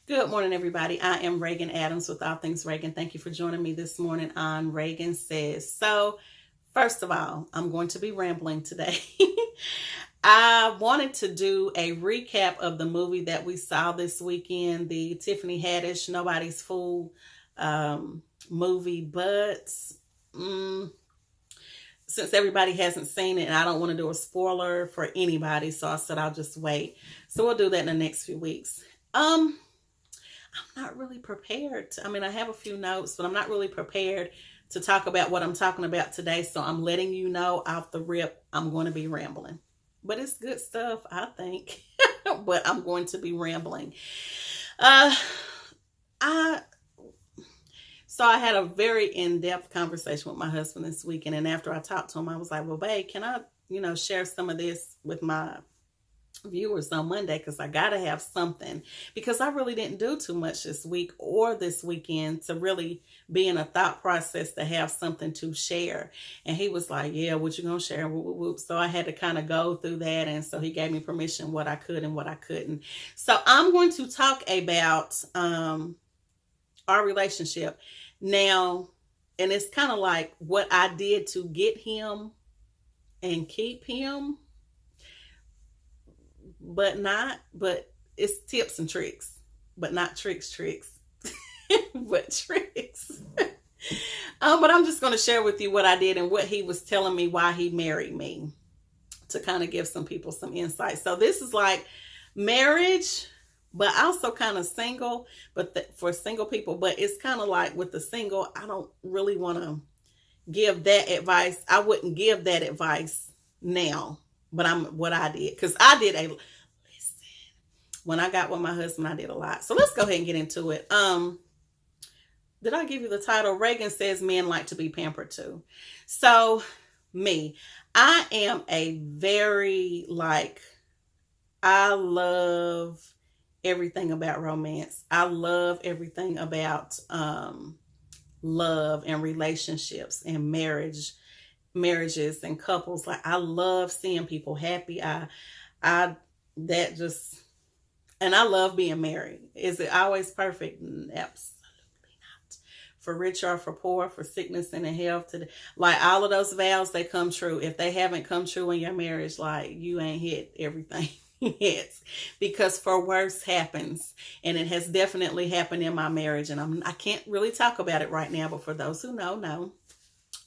Good morning, everybody. I am Regan Adams with All Things Regan. Thank you for joining me this morning on Regan Says. So, first of all, I'm going to be rambling today. I wanted to do a recap of the movie that we saw this weekend, the Tiffany Haddish Nobody's Fool movie, but since everybody hasn't seen it and I don't want to do a spoiler for anybody, so I said I'll just wait. So we'll do that in the next few weeks. I'm not really prepared. I have a few notes, but I'm not really prepared to talk about what I'm talking about today. So I'm letting you know off the rip, I'm going to be rambling. But it's good stuff, I think. But I'm going to be rambling. I had a very in-depth conversation with my husband this weekend. And after I talked to him, I was like, well, babe, can I, share some of this with my viewers on Monday, because I gotta have something, because I really didn't do too much this week or this weekend to really be in a thought process to have something to share. And he was like, yeah, what you gonna share? Whoop, whoop, whoop. So I had to kind of go through that, and so he gave me permission what I could and what I couldn't. So I'm going to talk about our relationship now, and it's kind of like what I did to get him and keep him, but it's tips and tricks, but not tricks, but tricks. But I'm just going to share with you what I did and what he was telling me why he married me, to kind of give some people some insight. So this is like marriage, but also kind of single, but for single people, but it's kind of like with the single, I don't really want to give that advice. I wouldn't give that advice now, but what I did, because I did when I got with my husband, I did a lot. So let's go ahead and get into it. Did I give you the title? Regan Says Men Like to Be Pampered Too. So me, I am a very I love everything about romance. I love everything about love and relationships and marriages and couples. Like, I love seeing people happy. And I love being married. Is it always perfect? Absolutely not. For rich or for poor, for sickness and in health, like all of those vows, they come true. If they haven't come true in your marriage, like, you ain't hit everything. Yes, because for worse happens, and it has definitely happened in my marriage, and I can't really talk about it right now, but for those who know.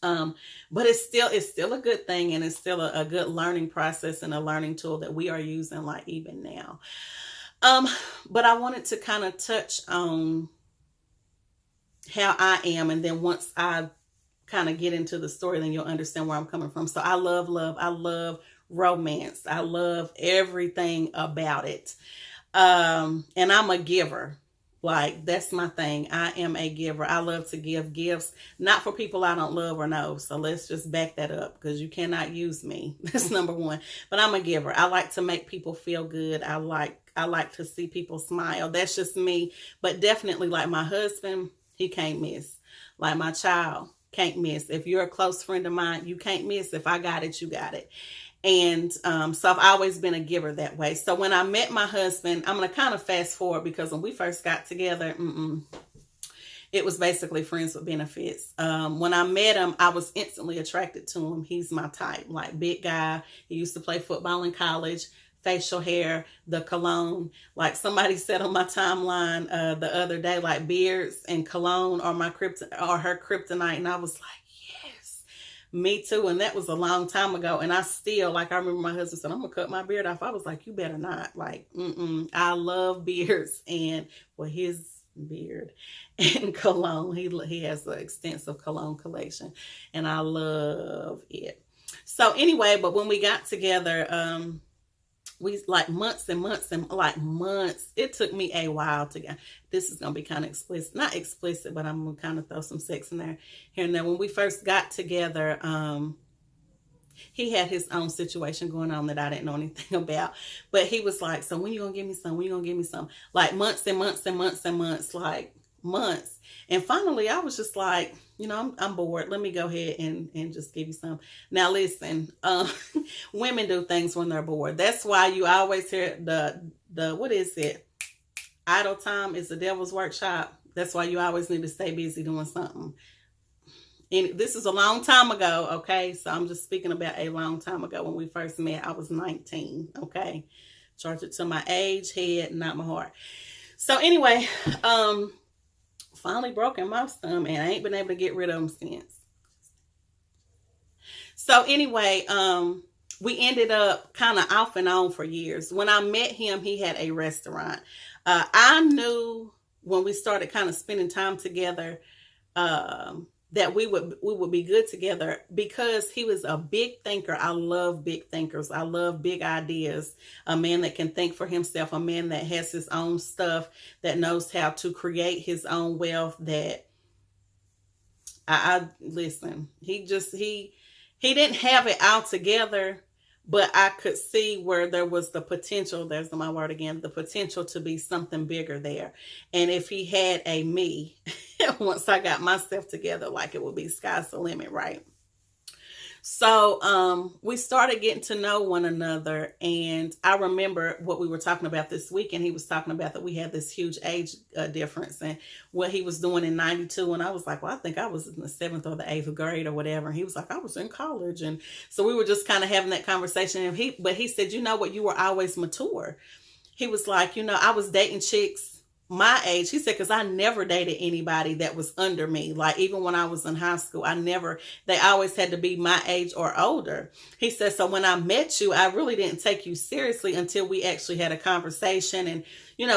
But it's still a good thing, and it's still a good learning process and a learning tool that we are using, like, even now. But I wanted to kind of touch on how I am, and then once I kind of get into the story, then you'll understand where I'm coming from. So I love love. I love romance. I love everything about it. And I'm a giver. Like, that's my thing. I am a giver. I love to give gifts, not for people I don't love or know. So let's just back that up, because you cannot use me. That's number one. But I'm a giver. I like to make people feel good. I like to see people smile. That's just me. But definitely, like my husband, he can't miss. Like my child, can't miss. If you're a close friend of mine, you can't miss. If I got it, you got it. And so I've always been a giver that way. So when I met my husband, I'm going to kind of fast forward, because when we first got together, it was basically friends with benefits. When I met him, I was instantly attracted to him. He's my type, like big guy. He used to play football in college, facial hair, the cologne. Like somebody said on my timeline the other day, like beards and cologne are her kryptonite. And I was like, me too. And that was a long time ago. And I still, like, I remember my husband said, I'm going to cut my beard off. I was like, you better not. Like, I love beards, and his beard and cologne. He has an extensive cologne collection, and I love it. So anyway, but when we got together, we like months and months and like months. It took me a while to get. This is going to be kind of explicit, not explicit, but I'm going to kind of throw some sex in there here and there. When we first got together, he had his own situation going on that I didn't know anything about, but he was like, so when you going to give me some? When you going to give me some? Like months and months and months and months, like months. And finally I was just like, I'm bored. Let me go ahead and just give you some. Now listen, women do things when they're bored. That's why you always hear the what is it? idle time is the devil's workshop. That's why you always need to stay busy doing something. And this is a long time ago, okay? So I'm just speaking about a long time ago when we first met. I was 19, okay? Charge it to my age, head, not my heart. So anyway, finally broken most of them, and I ain't been able to get rid of them since. So anyway, we ended up kind of off and on for years. When I met him, he had a restaurant. I knew when we started kind of spending time together that we would be good together because he was a big thinker. I love big thinkers. I love big ideas. A man that can think for himself, a man that has his own stuff, that knows how to create his own wealth. That I listen. He didn't have it all together, but I could see where there was the potential. There's my word again, the potential to be something bigger there. And if he had a me, once I got myself together, like, it would be sky's the limit, right? So we started getting to know one another, and I remember what we were talking about this week, and he was talking about that we had this huge age difference, and what he was doing in 92, and I was like, well, I think I was in the 7th or the 8th grade or whatever, and he was like, I was in college. And so we were just kind of having that conversation, and he said, you know what, you were always mature. He was like, I was dating chicks my age. He said, because I never dated anybody that was under me. Like, even when I was in high school, they always had to be my age or older. He said, so when I met you, I really didn't take you seriously until we actually had a conversation and,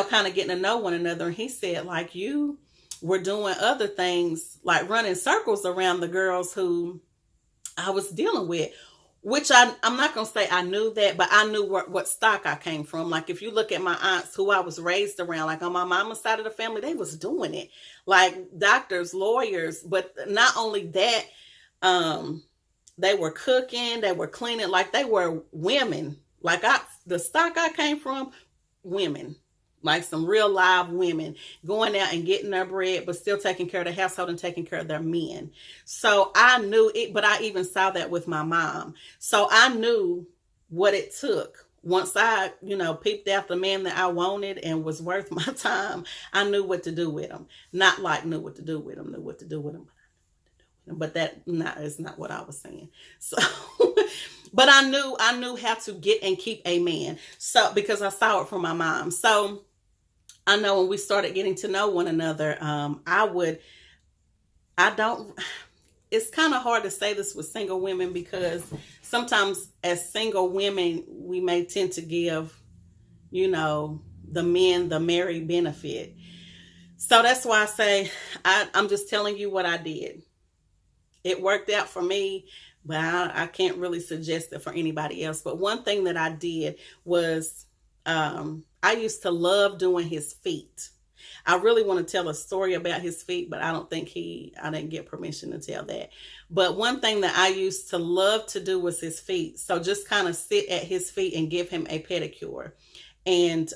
kind of getting to know one another. And he said, like, you were doing other things, like running circles around the girls who I was dealing with. Which I'm not going to say I knew that, but I knew what stock I came from. Like, if you look at my aunts who I was raised around, like on my mama's side of the family, they was doing it. Like doctors, lawyers, but not only that, they were cooking, they were cleaning, like they were women. Like the stock I came from, women. Like some real live women going out and getting their bread, but still taking care of the household and taking care of their men. So I knew it, but I even saw that with my mom. So I knew what it took. Once I, peeped out the man that I wanted and was worth my time, I knew what to do with him. Not like knew what to do with him, but that is not what I was saying. So, but I knew how to get and keep a man. So, because I saw it from my mom. So I know when we started getting to know one another, it's kind of hard to say this with single women, because sometimes as single women, we may tend to give, the men the married benefit. So that's why I say, I'm just telling you what I did. It worked out for me, but I can't really suggest it for anybody else. But one thing that I did was, I used to love doing his feet. I really want to tell a story about his feet, but I don't think I didn't get permission to tell that. But one thing that I used to love to do was his feet. So just kind of sit at his feet and give him a pedicure. And,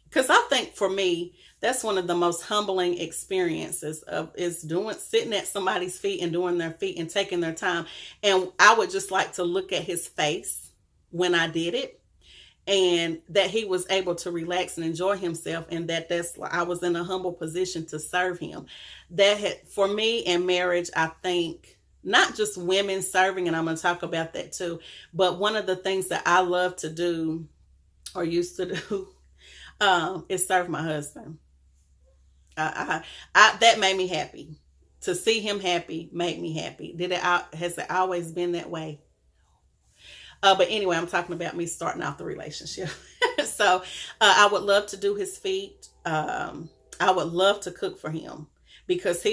because I think for me, that's one of the most humbling experiences sitting at somebody's feet and doing their feet and taking their time. And I would just like to look at his face when I did it, and that he was able to relax and enjoy himself, and I was in a humble position to serve him. For me in marriage, I think not just women serving, and I'm going to talk about that too, but one of the things that I love to do or used to do is serve my husband. That made me happy. To see him happy made me happy. Has it always been that way? But anyway, I'm talking about me starting off the relationship. So I would love to do his feet. I would love to cook for him, because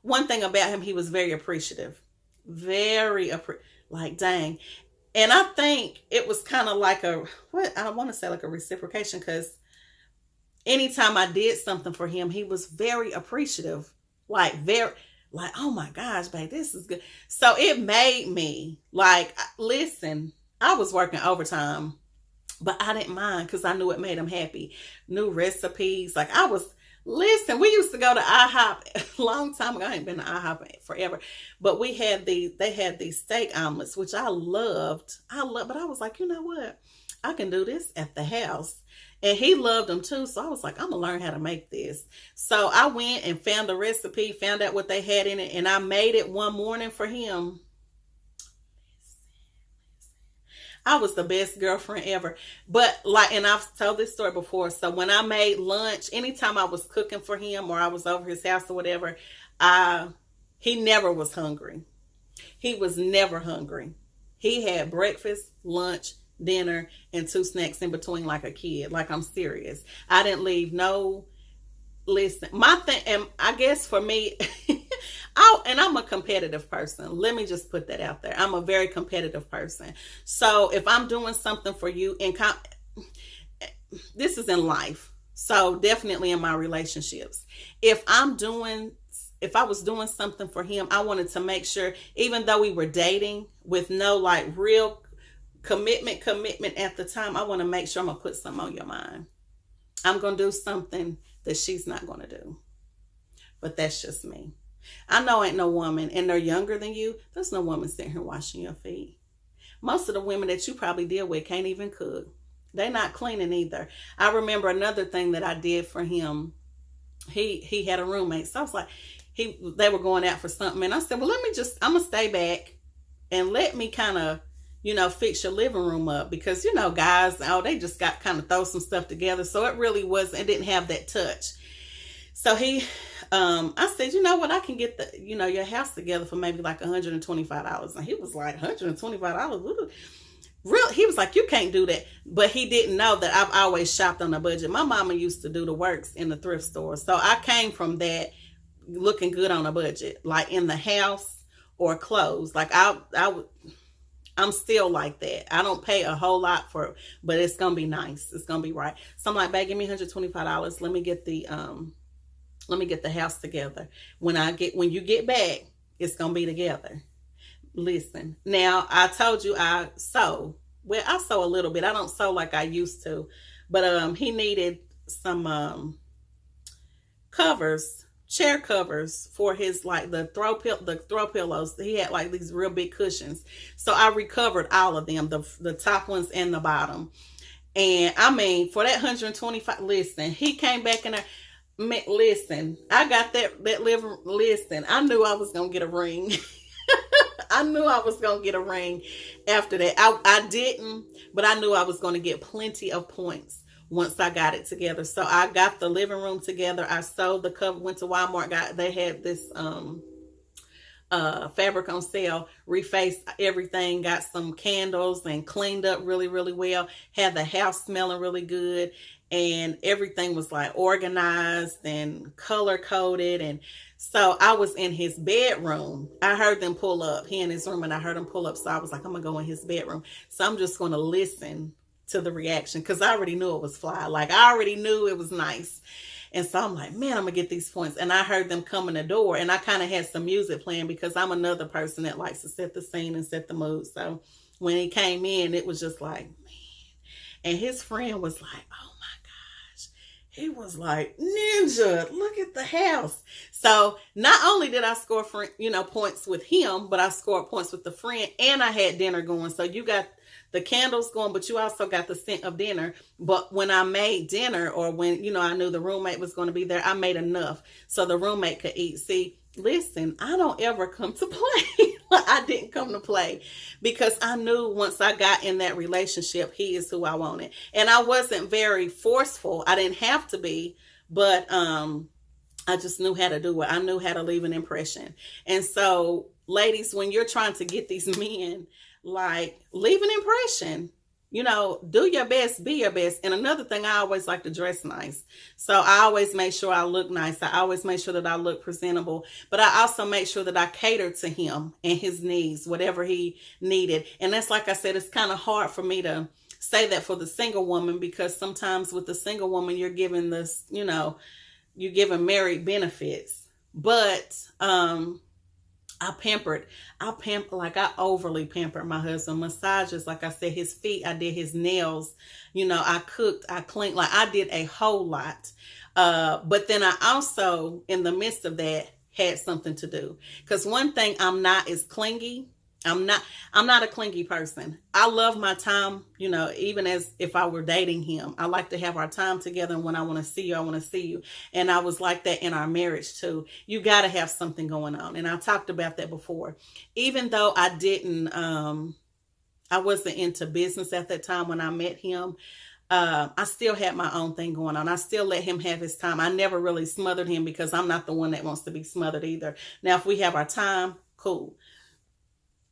one thing about him, he was very appreciative. Like, dang. And I think it was kind of like I want to say like a reciprocation, because anytime I did something for him, he was very appreciative. Like, oh my gosh, babe, this is good. So it made me like, listen, I was working overtime, but I didn't mind, because I knew it made him happy. New recipes. Like, we used to go to IHOP a long time ago. I ain't been to IHOP forever, but they had these steak omelets, which I loved, but I was like, you know what? I can do this at the house. And he loved them too. So I was like, I'm going to learn how to make this. So I went and found the recipe, found out what they had in it, and I made it one morning for him. I was the best girlfriend ever. But like, and I've told this story before. So when I made lunch, anytime I was cooking for him or I was over his house or whatever, he never was hungry. He was never hungry. He had breakfast, lunch, dinner, and 2 snacks in between like a kid. Like, I'm serious. I didn't leave no, listen, my thing, and I guess for me, I'm a competitive person. Let me just put that out there. I'm a very competitive person. So if I'm doing something for you, this is in life. So definitely in my relationships. If I was doing something for him, I wanted to make sure, even though we were dating with no like real commitment at the time, I want to make sure I'm going to put something on your mind. I'm going to do something that she's not going to do. But that's just me. I know ain't no woman, and they're younger than you. There's no woman sitting here washing your feet. Most of the women that you probably deal with can't even cook. They're not cleaning either. I remember another thing that I did for him. He had a roommate. So I was like, they were going out for something. And I said, well, I'm going to stay back and let me kind of, fix your living room up. Because, guys, they just got kind of throw some stuff together. So it didn't have that touch. So I said, you know what, I can get your house together for maybe like $125. And he was like, $125? Real? He was like, you can't do that. But he didn't know that I've always shopped on a budget. My mama used to do the works in the thrift store. So I came from that looking good on a budget, like in the house or clothes. Like I'm still like that. I don't pay a whole lot for it, but it's going to be nice. It's going to be right. So I'm like, babe, give me $125. Let me get the house together. When you get back, it's going to be together. Listen, now I told you I sew. Well, I sew a little bit. I don't sew like I used to, but he needed some chair covers for his, like, the throw pillows. He had like these real big cushions. So I recovered all of them, the top ones and the bottom. And I mean, for that $125, listen, he came back in there. Listen, I got that living. Listen, I knew I was gonna get a ring. I knew I was gonna get a ring after that. I didn't, but I knew I was gonna get plenty of points once I got it together. So I got the living room together. I sewed the cover. Went to Walmart. They had this fabric on sale. Refaced everything. Got some candles and cleaned up really, really well. Had the house smelling really good. And everything was like organized and color coded. And so I was in his bedroom. I heard them pull up. He in his room, and I heard him pull up. So I was like, I'm going to go in his bedroom. So I'm just going to listen to the reaction, because I already knew it was fly. Like, I already knew it was nice. And so I'm like, man, I'm going to get these points. And I heard them come in the door, and I kind of had some music playing, because I'm another person that likes to set the scene and set the mood. So when he came in, it was just like, man. And his friend was like, oh, he was like, Ninja, look at the house. So not only did I score points with him, but I scored points with the friend, and I had dinner going. So you got the candles going, but you also got the scent of dinner. But when I made dinner, or when, I knew the roommate was going to be there, I made enough so the roommate could eat. See, listen, I don't ever come to play. I didn't come to play, because I knew once I got in that relationship, he is who I wanted. And I wasn't very forceful. I didn't have to be, but I just knew how to do it. I knew how to leave an impression. And so, ladies, when you're trying to get these men, like, leave an impression. Do your best, be your best. And another thing, I always like to dress nice. So I always make sure I look nice. I always make sure that I look presentable. But I also make sure that I cater to him and his needs, whatever he needed. And that's, like I said, it's kind of hard for me to say that for the single woman, because sometimes with the single woman, you're giving this, you're giving married benefits. But I overly pampered my husband. Massages, like I said, his feet, I did his nails, I cooked, I cleaned, like I did a whole lot. But then I also, in the midst of that, had something to do. Because one thing I'm not is clingy. I'm not I'm not a clingy person. I love my time, even as if I were dating him. I like to have our time together, and when I want to see you, I want to see you. And I was like that in our marriage too. You got to have something going on. And I talked about that before. Even though I wasn't into business at that time when I met him. I still had my own thing going on. I still let him have his time. I never really smothered him because I'm not the one that wants to be smothered either. Now, if we have our time, cool.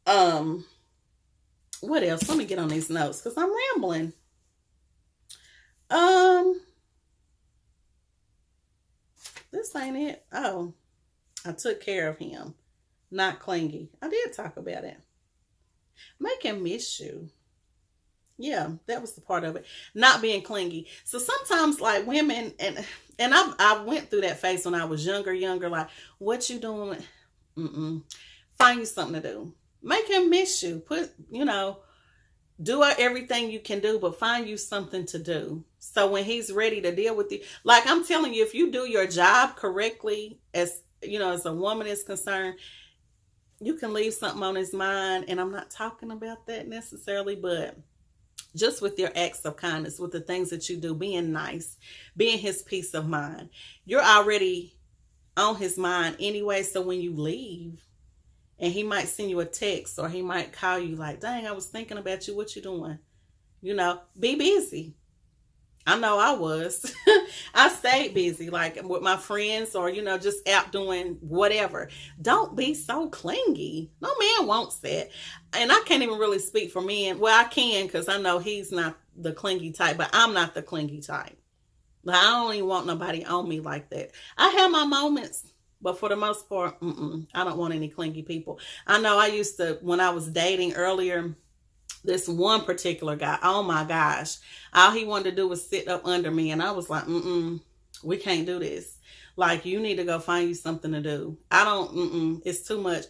Um, what else? Let me get on these notes because I'm rambling. Um, this ain't it. Oh, I took care of him. Not clingy. I did talk about it. Make him miss you. Yeah, that was the part of it. Not being clingy. So sometimes like women and I went through that phase when I was younger, like, what you doing? Mm-mm. Find you something to do. Make him miss you. Do everything you can do, but find you something to do. So when he's ready to deal with you, like I'm telling you, if you do your job correctly, as a woman is concerned, you can leave something on his mind. And I'm not talking about that necessarily, but just with your acts of kindness, with the things that you do, being nice, being his peace of mind, you're already on his mind anyway. So when you leave, and he might send you a text, or he might call you like, dang, I was thinking about you. What you doing? Be busy. I know I was. I stayed busy, like with my friends, or, just out doing whatever. Don't be so clingy. No man wants that. And I can't even really speak for men. Well, I can, because I know he's not the clingy type, but I'm not the clingy type. Like, I don't even want nobody on me like that. I have my moments, but for the most part, I don't want any clingy people. I know I used to, when I was dating earlier, this one particular guy, oh my gosh, all he wanted to do was sit up under me. And I was like, we can't do this. Like, you need to go find you something to do. It's too much.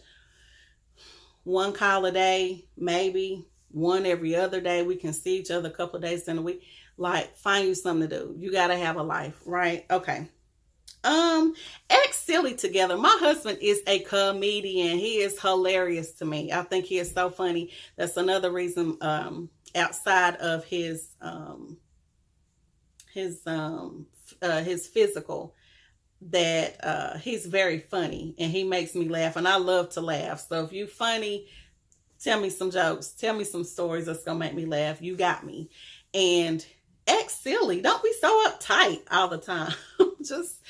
One call a day, maybe one every other day. We can see each other a couple of days in a week. Like, find you something to do. You got to have a life, right? Okay. Act silly together. My husband is a comedian. He is hilarious to me. I think he is so funny. That's another reason, outside of his physical, that he's very funny, and he makes me laugh, and I love to laugh. So if you funny, tell me some jokes, tell me some stories that's gonna make me laugh. You got me. And act silly. Don't be so uptight all the time. Just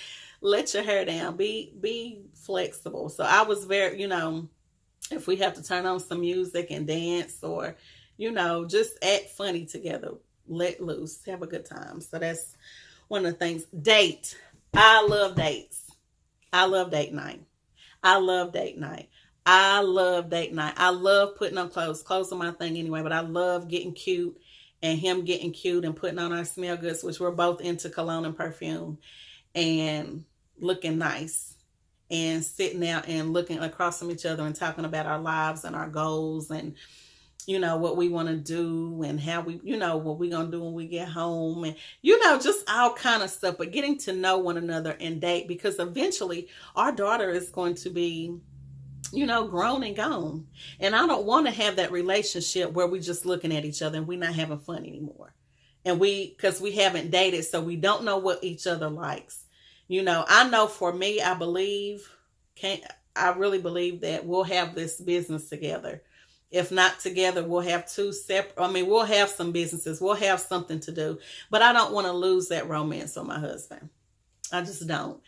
let your hair down. Be flexible. So I was very, if we have to turn on some music and dance, or, just act funny together. Let loose. Have a good time. So that's one of the things. Date. I love dates. I love date night. I love date night. I love date night. I love putting on clothes. Clothes are my thing anyway, but I love getting cute and him getting cute and putting on our smell goods, which we're both into cologne and perfume, and looking nice and sitting out and looking across from each other and talking about our lives and our goals and, what we want to do and how we, what we're going to do when we get home and, just all kind of stuff, but getting to know one another and date, because eventually our daughter is going to be, grown and gone. And I don't want to have that relationship where we're just looking at each other and we're not having fun anymore. And because we haven't dated, so we don't know what each other likes. I know for me, I really believe that we'll have this business together. If not together, we'll have we'll have some businesses. We'll have something to do. But I don't want to lose that romance on my husband. I just don't.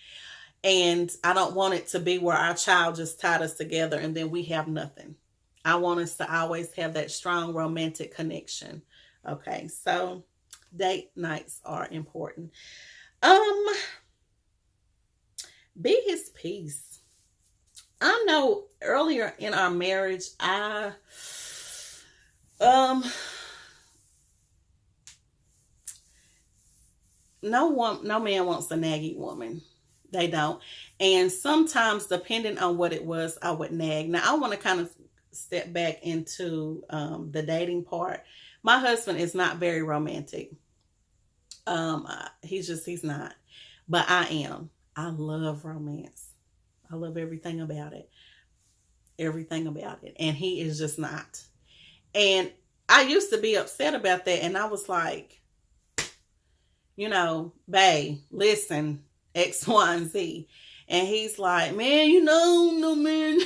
And I don't want it to be where our child just tied us together and then we have nothing. I want us to always have that strong romantic connection. Okay, so date nights are important. Be his peace. I know earlier in our marriage, no man wants a naggy woman. They don't. And sometimes, depending on what it was, I would nag. Now, I want to kind of step back into the dating part. My husband is not very romantic. He's not. But I am. I love romance. I love everything about it. everything about it. And he is just not. And I used to be upset about that. And I was like, babe, listen, X, Y, and Z. And he's like, man, no, man.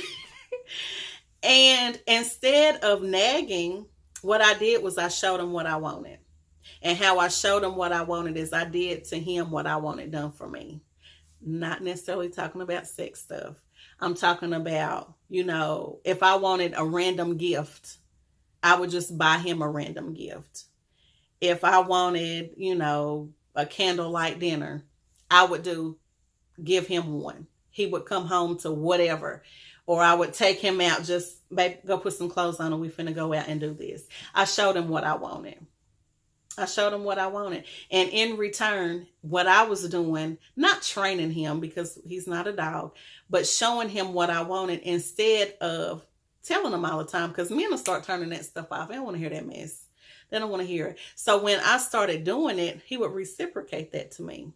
And instead of nagging, what I did was I showed him what I wanted. And how I showed him what I wanted is I did to him what I wanted done for me. Not necessarily talking about sex stuff. I'm talking about, if I wanted a random gift, I would just buy him a random gift. If I wanted, a candlelight dinner, I would give him one. He would come home to whatever. Or I would take him out, just, babe, go put some clothes on and we finna go out and do this. I showed him what I wanted. And in return, what I was doing, not training him because he's not a dog, but showing him what I wanted instead of telling him all the time, because men will start turning that stuff off. They don't want to hear that mess. They don't want to hear it. So when I started doing it, he would reciprocate that to me.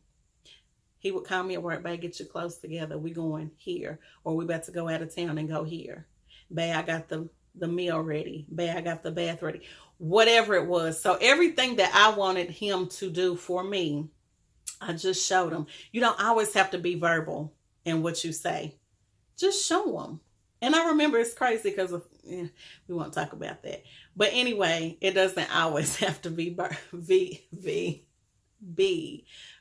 He would call me at work, babe, get your clothes together. We going here. Or we about to go out of town and go here. Babe, I got the meal ready. Babe, I got the bath ready. Whatever it was. So everything that I wanted him to do for me, I just showed him. You don't always have to be verbal in what you say. Just show him. And I remember it's crazy because we won't talk about that. But anyway, it doesn't always have to be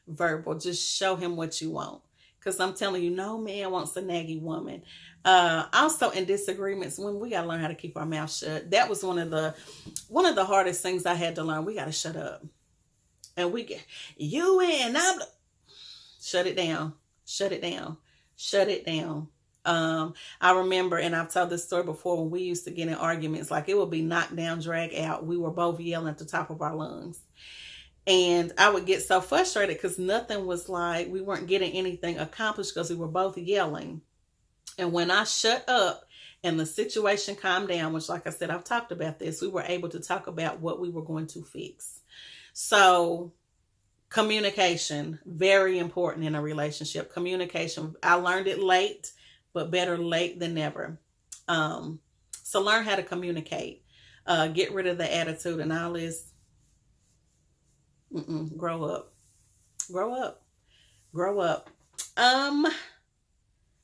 verbal. Just show him what you want. Because I'm telling you, no man wants a naggy woman. Also in disagreements, when we got to learn how to keep our mouth shut. That was one of the hardest things I had to learn. We got to shut up. And shut it down. Shut it down. Shut it down. I remember, and I've told this story before, when we used to get in arguments, like it would be knocked down, drag out. We were both yelling at the top of our lungs. And I would get so frustrated because nothing was we weren't getting anything accomplished because we were both yelling. And when I shut up and the situation calmed down, which like I said, I've talked about this, we were able to talk about what we were going to fix. So communication, very important in a relationship. Communication, I learned it late, but better late than never. So learn how to communicate. Get rid of the attitude and all this. Grow up.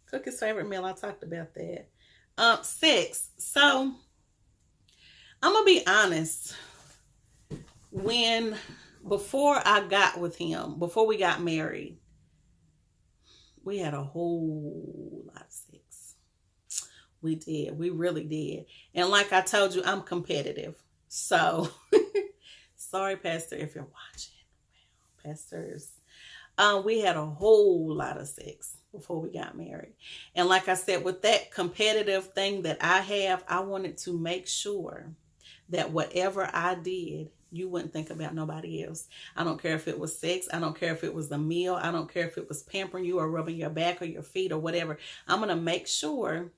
Cook his favorite meal. I talked about that. Sex. So I'm gonna be honest. Before I got with him, before we got married, we had a whole lot of sex. We did. We really did. And like I told you, I'm competitive. So sorry, Pastor, if you're watching. Wow, pastors. We had a whole lot of sex before we got married. And like I said, with that competitive thing that I have, I wanted to make sure that whatever I did, you wouldn't think about nobody else. I don't care if it was sex. I don't care if it was the meal. I don't care if it was pampering you or rubbing your back or your feet or whatever. I'm going to make sure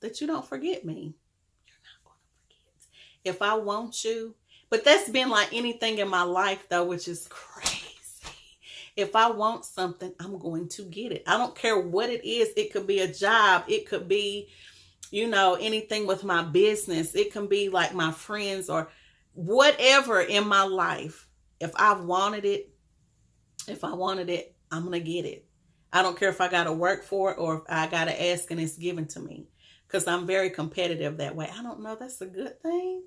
that you don't forget me. You're not going to forget. If I want you, but that's been like anything in my life though, which is crazy. If I want something, I'm going to get it. I don't care what it is. It could be a job. It could be, anything with my business. It can be like my friends or whatever in my life. If I wanted it, I'm going to get it. I don't care if I got to work for it or if I got to ask and it's given to me. Because I'm very competitive that way. I don't know. That's a good thing.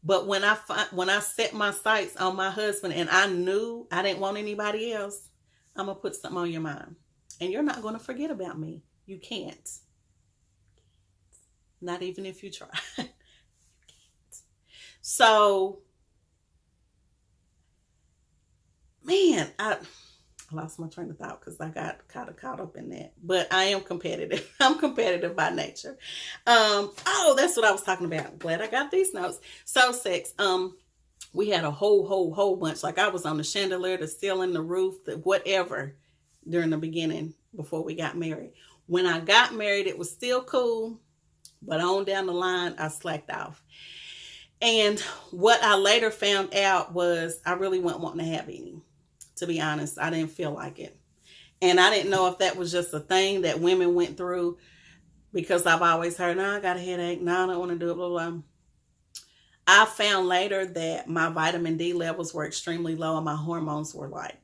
But when I set my sights on my husband and I knew I didn't want anybody else, I'm going to put something on your mind. And you're not going to forget about me. You can't. Not even if you try. You can't. So, man, I lost my train of thought because I got kind of caught up in that. But I am competitive. I'm competitive by nature. That's what I was talking about. Glad I got these notes. So sex. We had a whole bunch. Like I was on the chandelier, the ceiling, the roof, the whatever during the beginning before we got married. When I got married, it was still cool. But on down the line, I slacked off. And what I later found out was I really wasn't wanting to have any. To be honest, I didn't feel like it. And I didn't know if that was just a thing that women went through. because I've always heard, no, I got a headache. No, I don't want to do it, blah, blah. I found later that my vitamin D levels were extremely low and my hormones were like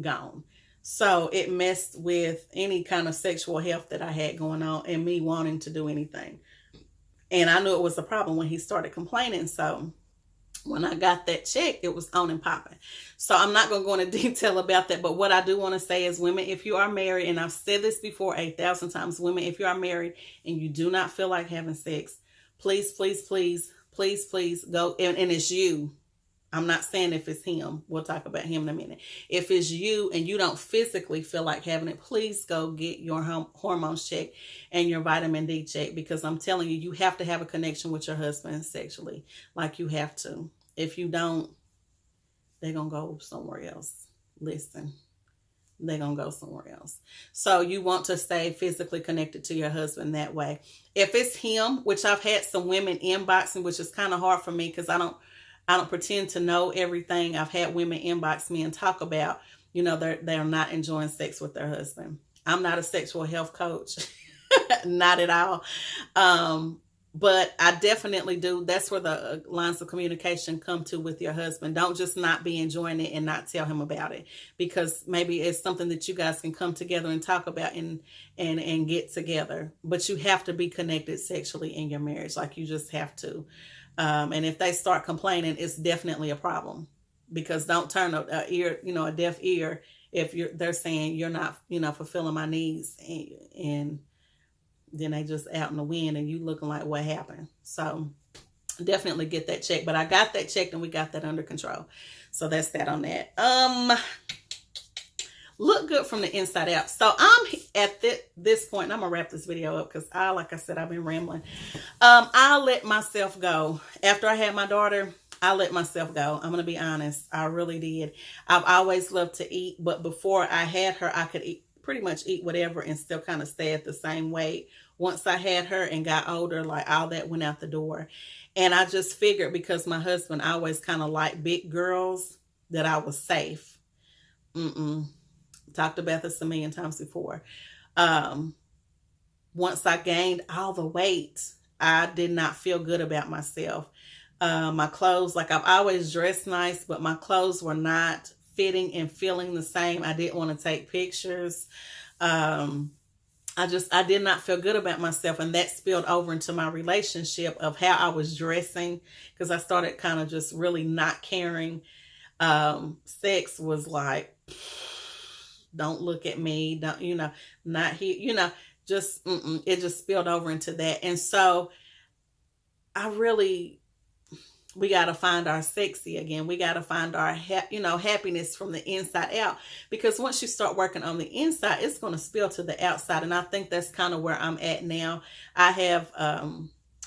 gone. So it messed with any kind of sexual health that I had going on and me wanting to do anything. And I knew it was a problem when he started complaining. So when I got that check, it was on and popping. So I'm not going to go into detail about that. But what I do want to say is, women, if you are married, and I've said this before 8,000 times, women, if you are married and you do not feel like having sex, please, please, please, please, please go. And it's you. I'm not saying if it's him. We'll talk about him in a minute. If it's you and you don't physically feel like having it, please go get your hormones checked and your vitamin D checked, because I'm telling you, you have to have a connection with your husband sexually. Like, you have to. If you don't, they're going to go somewhere else. Listen, they're going to go somewhere else. So you want to stay physically connected to your husband that way. If it's him, which I've had some women inboxing, which is kind of hard for me because I don't pretend to know everything. I've had women inbox me and talk about, they're not enjoying sex with their husband. I'm not a sexual health coach, not at all. But I definitely do. That's where the lines of communication come to with your husband. Don't just not be enjoying it and not tell him about it, because maybe it's something that you guys can come together and talk about and get together. But you have to be connected sexually in your marriage. Like, you just have to. And if they start complaining, it's definitely a problem, because don't turn a deaf ear if they're saying you're not, fulfilling my needs, and then they just out in the wind and you looking like, what happened? So definitely get that checked. But I got that checked and we got that under control. So that's that on that. Look good from the inside out. So I'm at this point, and I'm gonna wrap this video up because like I said, I've been rambling. I let myself go. After I had my daughter, I let myself go. I'm gonna be honest. I really did. I've always loved to eat, but before I had her, I could pretty much eat whatever and still kind of stay at the same weight. Once I had her and got older, like, all that went out the door. And I just figured, because my husband always kind of liked big girls, that I was safe. Talked about this a million times before. Once I gained all the weight, I did not feel good about myself. My clothes, like, I've always dressed nice, but my clothes were not fitting and feeling the same. I didn't want to take pictures. I did not feel good about myself, and that spilled over into my relationship of how I was dressing, because I started kind of just really not caring. Sex was like, don't look at me, don't, not here, just, it just spilled over into that. And so we got to find our sexy again. We got to find our, happiness from the inside out, because once you start working on the inside, it's going to spill to the outside. And I think that's kind of where I'm at now. I have,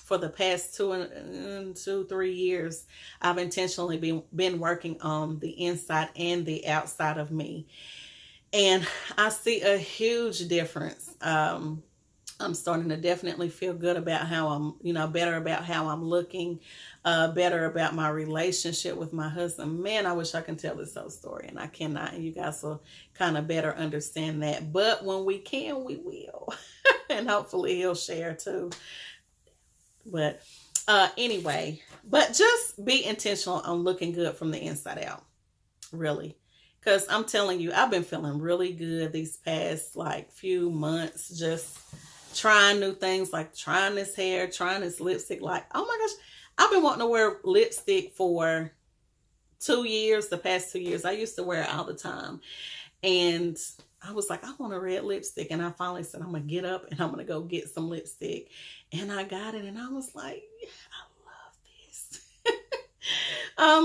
for the past 3 years, I've intentionally been working on the inside and the outside of me. And I see a huge difference. I'm starting to definitely feel good about how I'm, better about how I'm looking, better about my relationship with my husband. Man, I wish I could tell this whole story, and I cannot. And you guys will kind of better understand that. But when we can, we will. And hopefully he'll share too. But anyway, but just be intentional on looking good from the inside out. Really. Because I'm telling you, I've been feeling really good these past few months, just trying new things, like trying this hair, trying this lipstick. Like, oh my gosh, I've been wanting to wear lipstick for 2 years, the past 2 years. I used to wear it all the time. And I was like, I want a red lipstick. And I finally said, I'm going to get up and I'm going to go get some lipstick. And I got it. And I was like, yeah, I love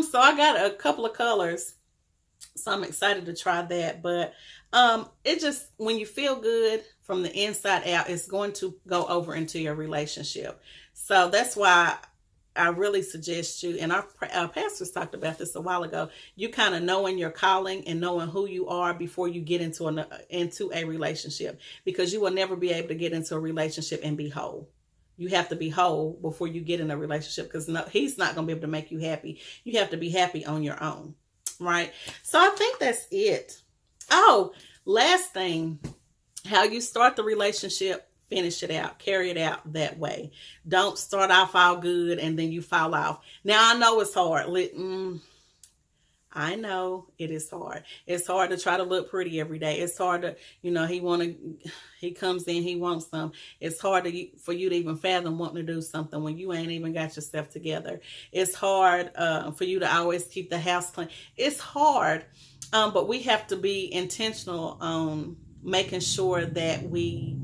this. So I got a couple of colors. So I'm excited to try that. But it just, when you feel good from the inside out, it's going to go over into your relationship. So that's why I really suggest you, and our pastors talked about this a while ago, you kind of knowing your calling and knowing who you are before you get into a relationship, because you will never be able to get into a relationship and be whole. You have to be whole before you get in a relationship, because he's not going to be able to make you happy. You have to be happy on your own. Right. So I think that's it. Oh, last thing, how you start the relationship finish it out, carry it out that way. Don't start off all good and then you fall off. Now I know it's hard. I know it is hard. It's hard to try to look pretty every day. It's hard to, he comes in, he wants some. It's hard for you to even fathom wanting to do something when you ain't even got yourself together. It's hard for you to always keep the house clean. It's hard, but we have to be intentional on making sure that we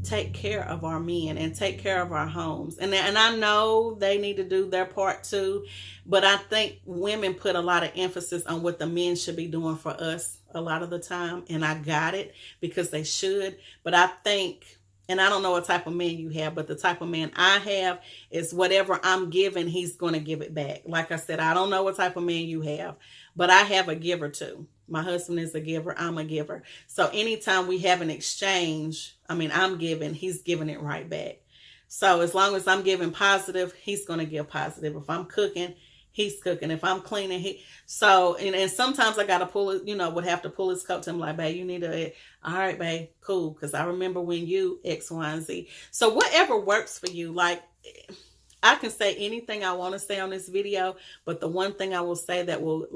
take care of our men and take care of our homes. And I know they need to do their part too, but I think women put a lot of emphasis on what the men should be doing for us a lot of the time. And I got it, because they should. But I think, and I don't know what type of man you have, but the type of man I have is whatever I'm giving, he's going to give it back. Like I said, I don't know what type of man you have, but I have a giver too. My husband is a giver. I'm a giver. So anytime we have an exchange, I'm giving, he's giving it right back. So as long as I'm giving positive, he's going to give positive. If I'm cooking, he's cooking. If I'm cleaning, and sometimes I got to would have to pull his coat to him like, babe, you need to, all right, babe, cool. Because I remember when you X, Y, and Z. So whatever works for you, like, I can say anything I want to say on this video, but the one thing I will say that will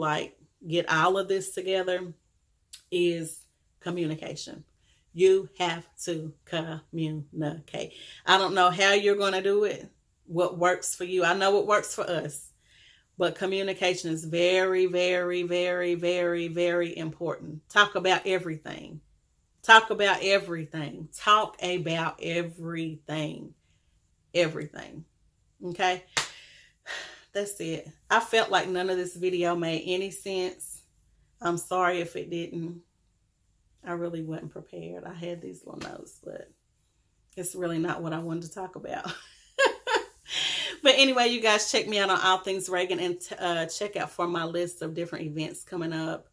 get all of this together is communication. You have to communicate. I don't know how you're going to do it, what works for you. I know what works for us, but communication is very, very, very, very, very important. Talk about everything. Talk about everything. Talk about everything. Everything. Okay? That's it. I felt like none of this video made any sense. I'm sorry if it didn't. I really wasn't prepared. I had these little notes, but it's really not what I wanted to talk about. But anyway, you guys check me out on All Things Regan, and check out for my list of different events coming up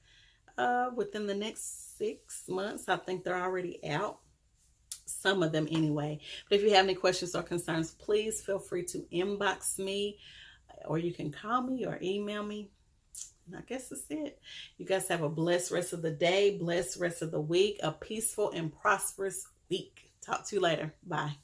within the next 6 months. I think they're already out. Some of them anyway. But if you have any questions or concerns, please feel free to inbox me, or you can call me or email me. And I guess that's it. You guys have a blessed rest of the day, blessed rest of the week, a peaceful and prosperous week. Talk to you later. Bye.